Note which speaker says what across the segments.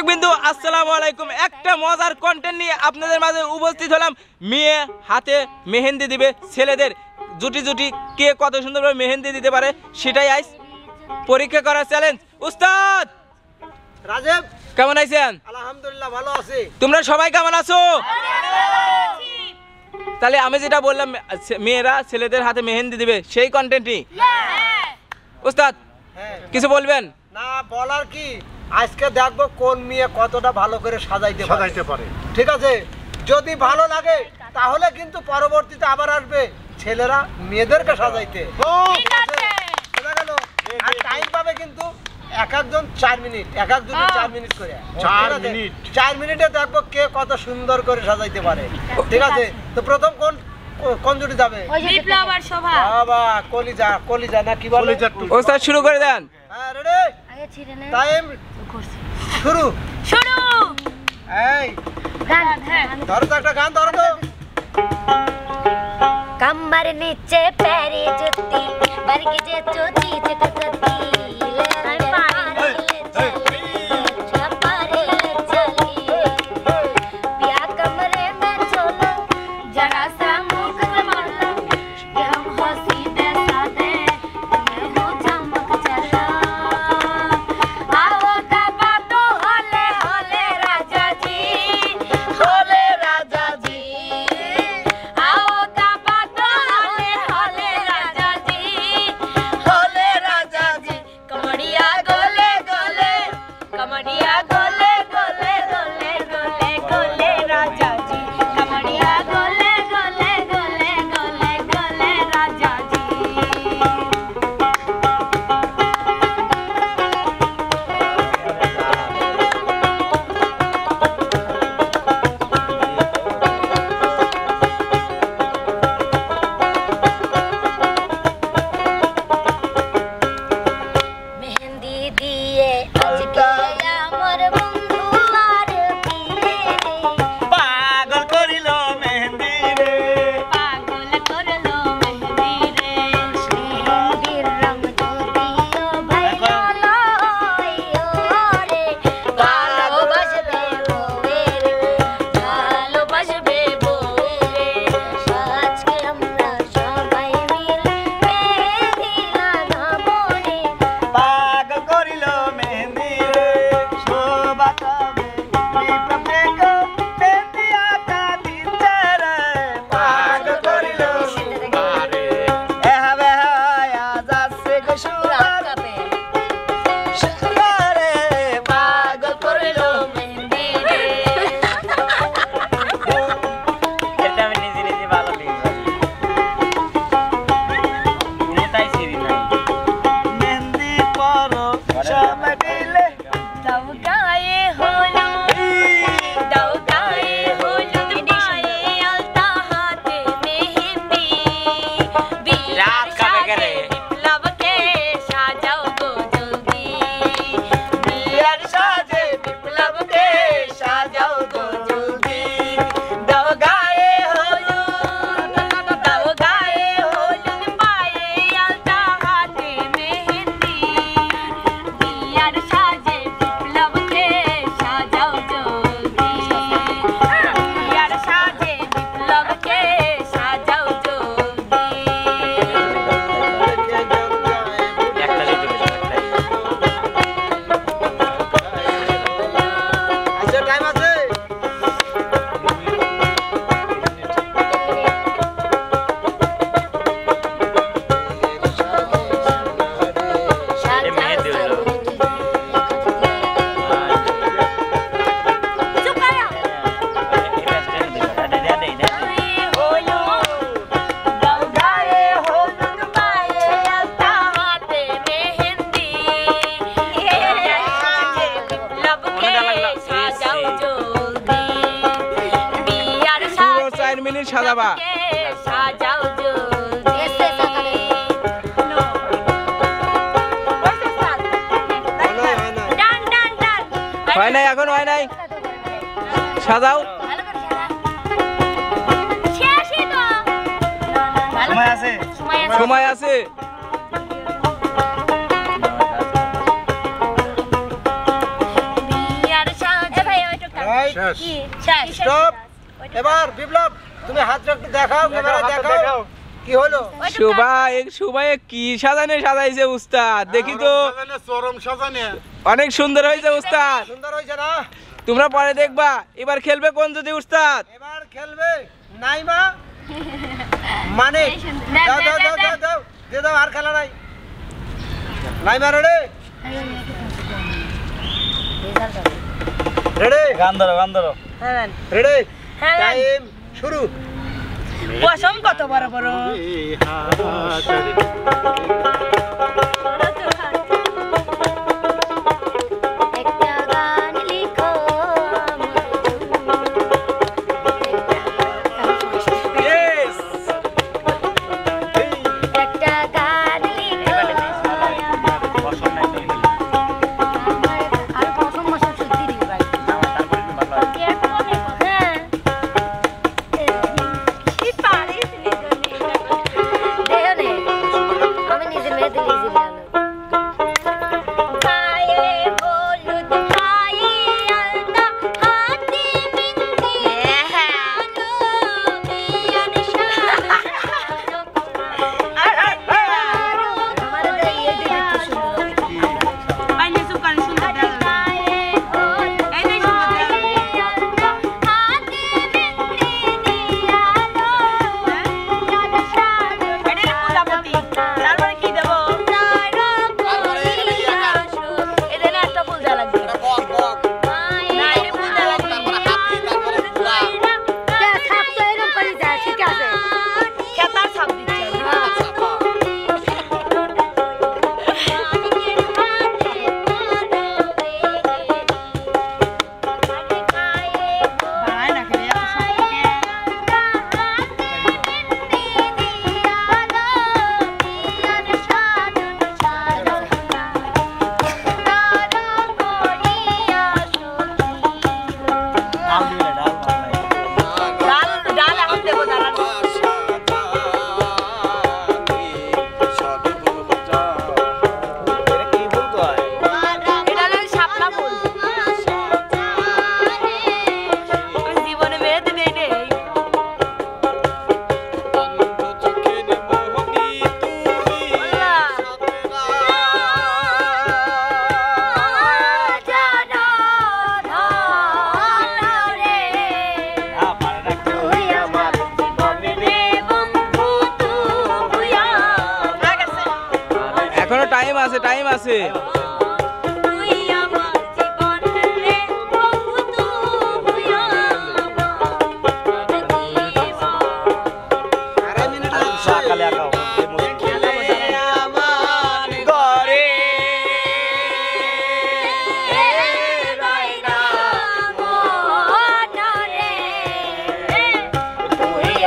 Speaker 1: দর্শকবৃন্দ আসসালামু আলাইকুম। একটা মজার কন্টেন্ট নিয়ে আপনাদের মাঝে উপস্থিত হলাম। মেয়ে হাতে মেহেন্দি দিবে ছেলেদের, জুটি জুটি কে কত সুন্দরভাবে মেহেন্দি দিতে পারে সেটাই আজ পরীক্ষা করার চ্যালেঞ্জ। উস্তাদ
Speaker 2: রাজীব
Speaker 1: কেমন আছেন?
Speaker 2: আলহামদুলিল্লাহ ভালো আছি।
Speaker 1: তোমরা সবাই কেমন আছো? তাহলে আমি যেটা বললাম মেয়েরা ছেলেদের হাতে মেহেন্দি দিবে সেই কন্টেন্টই। উস্তাদ কিছু বলবেন?
Speaker 2: না বলার কি, আজকে দেখবো কোন মেয়ে কতটা ভালো করে সাজাইতে পারে। ঠিক আছে, যদি ভালো লাগে তাহলে কিন্তু পরবর্তীতে আবার আসবে ছেলেরা মেয়েদেরকে সাজাইতে। আর টাইম পাবে কিন্তু এক একজন 4 মিনিট, এক একজনের 4 মিনিট করে। 4 মিনিটে দেখবো কে কত সুন্দর করে সাজাইতে পারে। ঠিক আছে, তো প্রথম কোন জুটি যাবে?
Speaker 3: বিপ্লব আর শোভা।
Speaker 2: বাবা কলিজা না কি বলে?
Speaker 1: ওস্তাদ শুরু করে দেন।
Speaker 2: হ্যাঁ রেডি, টাইম শুরু। এই
Speaker 3: গান, হ্যাঁ
Speaker 2: ধরো তো একটা গান, ধরো তো।
Speaker 4: कमर नीचे पैरी जुत्ती वर्ग जे चोची चकती पिया कमरे में चलो जरा सा मुख जमाना कि हम हो सीधे साधे मैं हूँ चमक चला आओ कबा तो होले होले राजा जी आओ कबा तो होले होले राजा जी कमरिया गोले गोले कमरिया गोले गोले गोले गोले गोले राजा जी कमरिया गोले गोले गोले गोले गोले राजा जी मेहंदी दिए आज गया मोर बंधु मार पिए रे
Speaker 2: পাগল করিল মেহেন্দি রে,
Speaker 3: पागल कर लो मेहंदी रे
Speaker 4: मेहंदीर रंग तो दियो भैया लाइयो रे कालो बजबे बोवे रे कालो बजबे बोवे रे आज के हमरा सबाई मिले मेहंदी लागाबो रे
Speaker 2: পাগল করিল মেহেন্দি রে, শোভা তবে বিপ্লব গো মেহেন্দি আকা দিতে রে। পাগল করিল মারে এহাবে হায়া যাচ্ছে গো সুরাত
Speaker 4: কাপে
Speaker 2: সুরারে, পাগল করিল
Speaker 4: মেহেন্দি রে
Speaker 5: এটা আমি নিজে নিজে ভালো লিখব কোনটাই সিরি নাই
Speaker 2: মেহেন্দি পরো সবাই মিলে
Speaker 3: दाव गाए होलू दाव गाए होलू पाए अलता हाथे मेहंदी
Speaker 5: रात का बेगरे
Speaker 3: विप्लव के साजाओ गो जल्दी
Speaker 2: বিয়ার সাজে বিপ্লব কে সাজাও গো জলদি।
Speaker 3: दाव गाए होलू पाए अलता हाथे मेहंदी बियार साजे विप्लव के साजाओ जल्दी बियार साजे विप्लव के साजाओ जल्दी
Speaker 5: একটা লিখতে হবে
Speaker 2: আচ্ছা টাইম আছে।
Speaker 5: মেহেন্দি হলো
Speaker 3: चुकाया
Speaker 5: এটা স্ট্যান্ড দিবা এটা
Speaker 3: होलू दाव गाए होलू पाए अलता हाथे मेहंदी बियार साजे विप्लव के साजाओ जल्दी बियार
Speaker 1: পুরো
Speaker 3: साजे
Speaker 1: 4 मिनिट সাজাবা।
Speaker 3: के साजाओ जल्दी
Speaker 4: ऐसे सकाले
Speaker 3: नो वैसे साथ डान डान डान
Speaker 1: হয় নাই, এখন হয় নাই, সাজাও।
Speaker 3: ভালো করে সাজা শেষই তো ভালো
Speaker 2: সময় আছে।
Speaker 1: সময় আছে।
Speaker 3: বিয়ার সাজে
Speaker 2: শেষ
Speaker 3: শেষ
Speaker 2: স্টপ এবার বিপ্লব তুমি হাতটা একটু দেখাও ক্যামেরা দেখাও কি হলো
Speaker 1: সুবাই কি সাজাইছে উস্তাদ দেখি তো
Speaker 2: চরম সাজানে
Speaker 1: অনেক সুন্দর হয়েছে উস্তাদ
Speaker 2: সুন্দর হয়েছে না
Speaker 1: তোমরা পরে দেখবা এবার খেলবে কোন যদি উস্তাদ
Speaker 2: এবার খেলবে নাইমা মানে দাও দাও দাও দাও দাও দে দাও আর খেলা নাই নাইমা রেডি রেডি
Speaker 5: গান ধরো
Speaker 3: হ্যাঁ
Speaker 2: রেডি
Speaker 3: হ্যাঁ।
Speaker 2: টাইম শুরু
Speaker 3: পশম কত বড় বড়
Speaker 4: একটা গান লিখো
Speaker 1: Yes!
Speaker 4: একটা গান লিখো
Speaker 5: পছন্দ নাই তো এগুলো।
Speaker 4: আর প্রথম মাসে সত্যি দিই ভাই
Speaker 5: তারপরে ভালো হয়।
Speaker 4: হ্যাঁ
Speaker 3: কি পারিস নিজে
Speaker 4: দেহনে আমি নিজে মেহেদি লিখছিলাম
Speaker 3: গায়ে হলুদ খাই আলতা হাতে বিন্দি আলো বিয়ান
Speaker 4: আমার এই দিকে একটু শুনুন
Speaker 3: বাইনে সুকান সুন্দর দেখা এই দেখ সুন্দর হাতে বিন্দি আলো এটা পূজাপতি তারপরে কি দেব এটা না একটা ফুল দেওয়া লাগবে না এটা ফুল দেওয়া লাগবে
Speaker 4: ছাপ তো এরকম করে যায় ঠিক আছে
Speaker 3: খেতার ছাপ দিচ্ছে বাড়ায় না খেলে এত
Speaker 5: ডাল দিলে ডাল ভালো লাগে।
Speaker 3: ডাল ডাল এখন দেবো দাঁড়ান
Speaker 5: এটা কি বলতো হয়?
Speaker 3: এটা হলো শাপলা ফুল আমি জীবনে মেহেদি দেই নেই
Speaker 5: পারে রাখতে
Speaker 1: এখনো টাইম আছে
Speaker 2: আড়াই মিনিট
Speaker 5: সকালে আঁকাও
Speaker 1: আমার ঘরে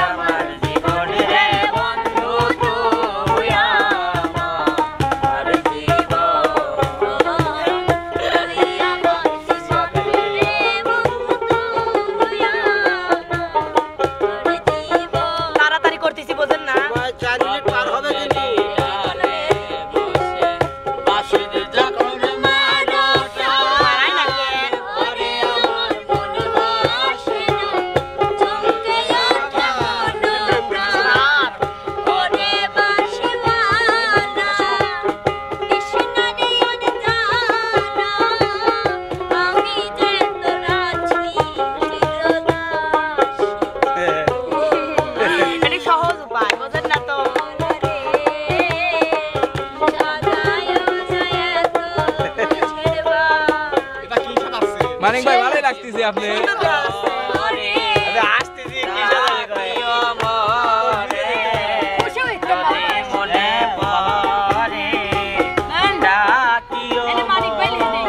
Speaker 5: আমার জীবনের বন্ধু তুই আমার
Speaker 3: তাড়াতাড়ি করতেছি বোঝেন না
Speaker 2: ভাই 4 মিনিট পার হবে কিন্তু
Speaker 3: বাড়ায় না কে এটা সহজ উপায় বোঝেন না তো
Speaker 1: মানিক ভাই ভালোই লাগতেছে আপনি
Speaker 5: আসতেছি কি সাজাবে করে
Speaker 4: খুশি হইতে পারবে
Speaker 5: মনে পড়ে ডাকিও
Speaker 3: এটা মানিক ভাই লিখে দেই।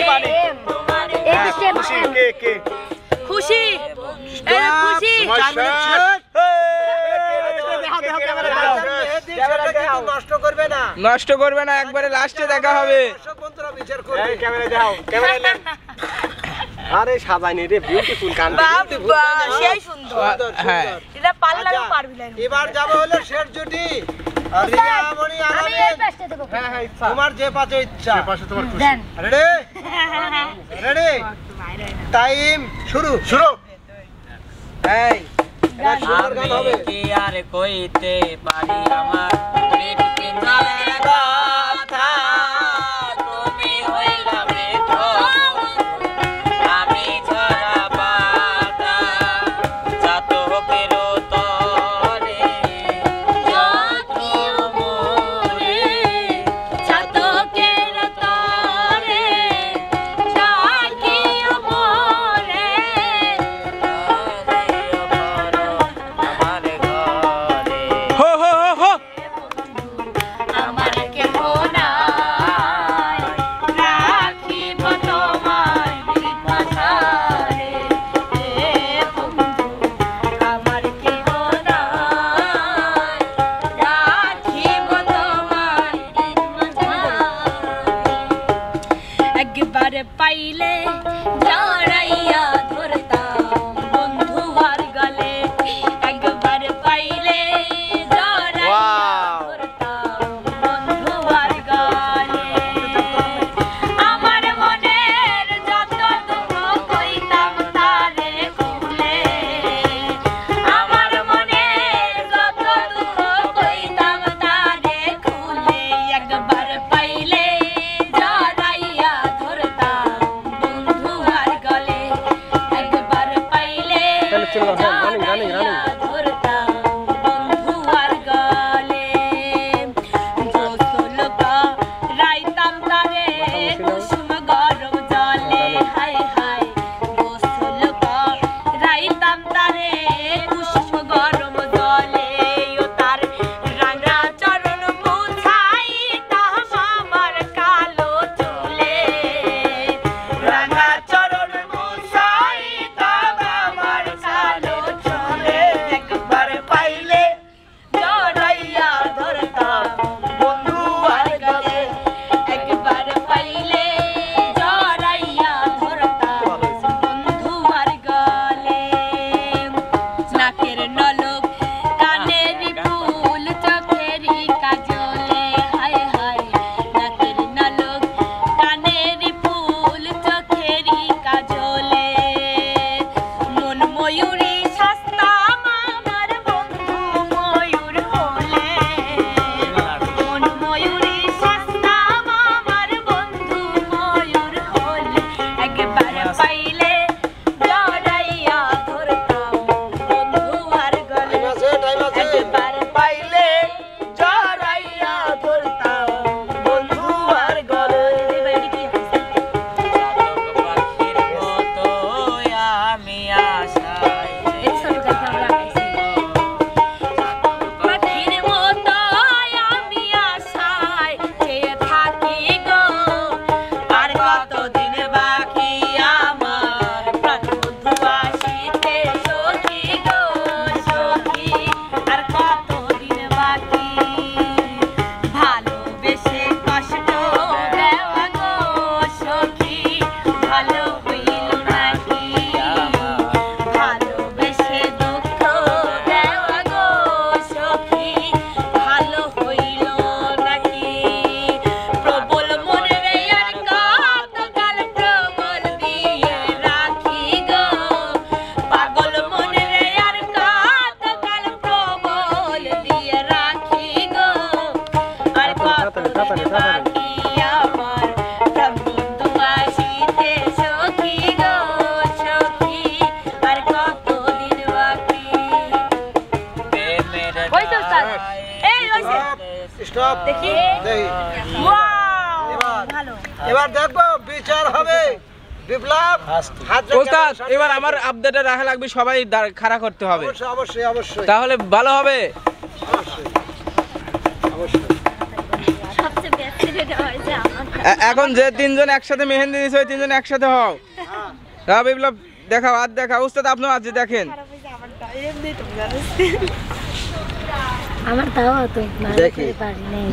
Speaker 5: মনে
Speaker 3: খুশি এই খুশি
Speaker 2: নষ্ট করবে না
Speaker 1: নষ্ট করবে না একবারে লাস্টে দেখা হবে
Speaker 2: দর্শক বন্ধুরা বিচার করবে
Speaker 6: আরে সাজাইনি রে বিউটিফুল গান
Speaker 3: বাবা সেই সুন্দর
Speaker 2: সুন্দর,
Speaker 1: হ্যাঁ।
Speaker 2: সুন্দর।
Speaker 3: এটা পারলে
Speaker 2: আচ্ছা,
Speaker 3: পারবি না
Speaker 2: এবার যাবে হলো শেষ জুটি আর রিয়ামণি
Speaker 4: আমি
Speaker 2: আলামিন
Speaker 4: এই পাশে দেবো।
Speaker 2: হ্যাঁ হ্যাঁ ইচ্ছা তোমার যে পাশে ইচ্ছা
Speaker 4: দেন।
Speaker 2: রেডি রেডি টাইম শুরু শুরু এই এটা সুন্দর গান
Speaker 5: আমি
Speaker 2: হবে
Speaker 5: কি আর কইতে পারি আমার হৃৎপিণ্ডের কথা, তুমি হইলা মৃত, আমি ঝরা পাতা, চাতকের তরে
Speaker 4: জাতীয় মোরে, চাতকের তরে, জাতীয় মোরে,
Speaker 5: আমার ঘরে
Speaker 1: হো হো হো হো
Speaker 4: আমার কেহ নাই, রাখিব তোমার বিপাশারে। হে বন্ধু, আমার কেহ নাই, রাখিব তোমার বিপাশারে। একবার পাইলে জড়াইয়া ধরতাম বন্ধু আর গলে, একবার পাইলে জড়াইয়া ধরতাম বন্ধু আর গলে। আমার মনের যত দুঃখ কইতাম তারে খুলে, আমার মনের যত দুঃখ কইতাম তারে খুলে, একবার পাইলে জড়াইয়া ধরতাম বন্ধু আর গলে, একবার পাইলে জড়াইয়া ধরতাম বন্ধু আর গলে। গোসল রাইতাম তারে কুসুম গরম জলে, হায় হায় গোসল রাইতাম তারে কুসুম গরম জলে। ও তার রাঙা চরণ মুছাইতাম আমার কালো চুলে, রাঙা চরণ মুছাইতাম আমার কালো চুলে। একবার পাইলে জড়াইয়া ধরতাম বন্ধু আর গলে, একবার পাইলে জড়াইয়া ধরতাম বন্ধু আর গলে। নাকের নলক কানের ফুল চোখেরই কাজলে, হায় হায় নাকের নলক কানের ফুল চোখেরই কাজলে। মন ময়ূরী শাস্তাম আমার বন্ধু ময়ূর হলে, মন ময়ূরী শাস্তাম আমার বন্ধু ময়ূর হলে। একবার পাইলে জড়াইয়া ধরতাম বন্ধু আর গলে,
Speaker 2: টাইম আছে টাইম আছে
Speaker 4: একবার পাইলে জড়াইয়া ধরতাম বন্ধু আর গলে।
Speaker 5: চাতক পাখির মতো আমি আশায়
Speaker 4: পাখির মতো আমি আশায় চেয়ে থাকি গো,
Speaker 5: আর কতদিন বাকি আমার
Speaker 4: প্রাণ বন্ধু আসিতে সখী গো সখী, আর কতদিন বাকি ভালোবেসে কষ্ট দেওয়া গো সখী, ভালো হইল নাকি ভালোবেসে দুঃখ দেওয়া গো সখী, ভালো হইল নাকি। প্রবল মনে আর কতকাল প্রবল দিয়ে রাখি গো, পাগল মনে আর কতকাল প্রবল দিয়ে রাখি গো, আর কতদিন বাকি আমার প্রাণ বন্ধু আসিতে সখী গো সখী, আর কতদিন বাকি।
Speaker 5: প্রেমের
Speaker 4: ওই তো স্যার, এই ওই যে
Speaker 2: স্টপ
Speaker 4: দেখি
Speaker 2: দেখি
Speaker 4: ওয়াও
Speaker 2: এবার
Speaker 4: ভালো।
Speaker 2: এবার দেখবো বিচার হবে বিপ্লব হাত রেখে
Speaker 1: ওস্তাদ
Speaker 2: সামনে
Speaker 1: এবার আমার আপডেটে রাখা লাগবে, সবাই খাড়া করতে হবে,
Speaker 2: অবশ্যই অবশ্যই অবশ্যই
Speaker 1: তাহলে ভালো হবে।
Speaker 2: অবশ্যই অবশ্যই
Speaker 4: সবচেয়ে বেশি যেটা হয় যে আমার
Speaker 1: এখন যে তিনজন একসাথে মেহেন্দি দিয়েছে ওই তিনজন একসাথে হও। হ্যাঁ বিপ্লব দেখাও, আর দেখাও উস্তাদ, আপনিও আজ দেখেন।
Speaker 3: আমার তাও তো
Speaker 2: দেখি।
Speaker 3: পারি নাই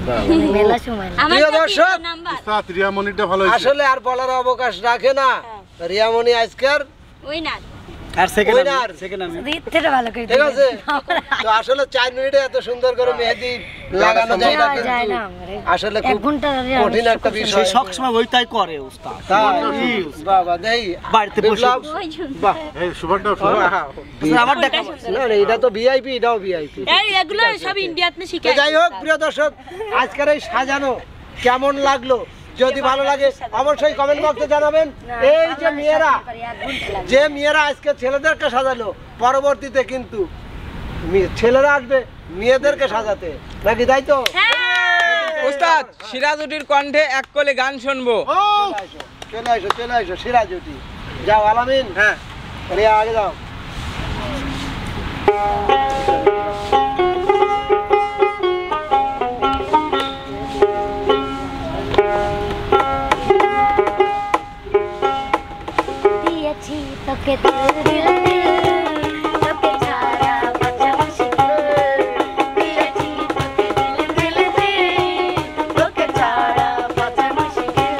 Speaker 3: মেলা সময় না।
Speaker 2: প্রিয় দর্শক
Speaker 7: উস্তাদ রিয়ামণিটা ভালো হয়েছে।
Speaker 2: আসলে আর বলার অবকাশ রাখে না রিয়ামণি আজকের
Speaker 4: ওই না
Speaker 2: আর সেকেন্ড
Speaker 4: ইত্তেটা ভালো করে
Speaker 2: ঠিক আছে তো আসলে 4 মিনিটে এত সুন্দর করে মেহেদি লাগানো যায় না
Speaker 4: যায়
Speaker 2: কিন্তু
Speaker 4: না আমারে।
Speaker 2: আসলে
Speaker 4: এক
Speaker 2: খুব
Speaker 4: ঘন্টা
Speaker 2: কঠিন একটা বিষয়
Speaker 7: সব সময় ওইটাই করে উস্তাদ
Speaker 2: তাই বাবা দেই
Speaker 7: বাড়িতে বসে
Speaker 2: বাহ
Speaker 7: আমার দেখা
Speaker 2: না না এটা তো ভিআইপি এটাও ভিআইপি
Speaker 5: এই এগুলো সব ইন্ডিয়াতে শিখে
Speaker 2: যাই হোক প্রিয় দর্শক আজকের এই সাজানো কেমন লাগলো যদি ভালো লাগে অবশ্যই কমেন্ট বক্সে জানাবেন এই যে মেয়েরা যে মেয়েরা আজকে ছেলেদেরকে সাজালো পরবর্তীতে কিন্তু ছেলেরা আসবে মেয়েদেরকে সাজাতে নাকি তাই তো
Speaker 1: উস্তাদ সিরাজুটির কণ্ঠে এক কলে গান শুনবো
Speaker 2: চলে আসো সিরাজুটি যাও আলামিন হ্যাঁ রিয়া আগে যাও
Speaker 4: দিয়েছি তোকে দিল দিল তোকে ছাড়া বাঁচা মুশকিল দিয়েছি তোকে দিল দিল তোকে ছাড়া বাঁচা মুশকিল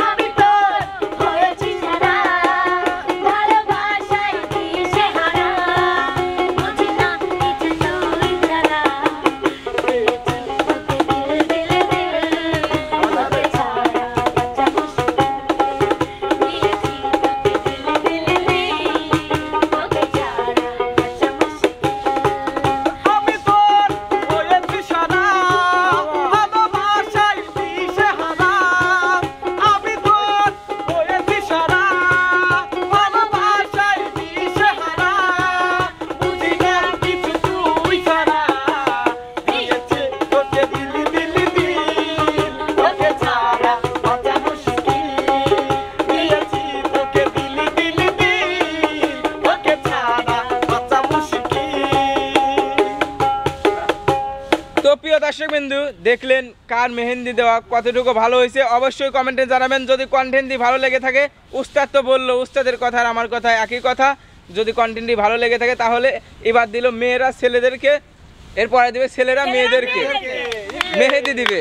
Speaker 4: আমি তোর হয়েছি সারা ভালোবাসায় দিশেহারা বুঝি না কিছু তুই ছাড়া দিয়েছি তোকে দিল তোকে ছাড়া বাঁচা মুশকিল দিয়েছি
Speaker 1: আমি তোর হয়েছি সারা ভালোবাসায় দিশেহারা আমি তোর হয়েছি সারা ভালোবাসায় দিশেহারা বুঝি না কিছু তুই ছাড়া দিয়েছে তোকে দিল তোকে ছাড়া বাঁচা মুশকিল দিয়েছি তোকে দিল তোকে ছাড়া বাঁচা মুশকিল। তো প্রিয় দর্শক বিন্দু দেখলেন কার মেহেন্দি দেওয়া কতটুকু ভালো হয়েছে অবশ্যই কমেন্টে জানাবেন যদি কন্টেন্টটি ভালো লেগে থাকে উস্তাদ তো বললো উস্তাদের কথা আর আমার কথা একই কথা যদি কন্টেন্টটি ভালো লেগে থাকে তাহলে এবার দিল মেয়েরা ছেলেদেরকে এরপরে দিবে ছেলেরা মেয়েদেরকে মেহেদি দিবে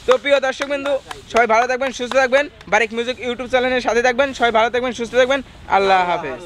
Speaker 1: তো প্রিয় দর্শক বিন্দু সবাই ভালো থাকবেন সুস্থ থাকবেন বারিক মিউজিক ইউটিউব চ্যানেলের সাথে থাকবেন সবাই ভালো থাকবেন সুস্থ থাকবেন আল্লাহ হাফেজ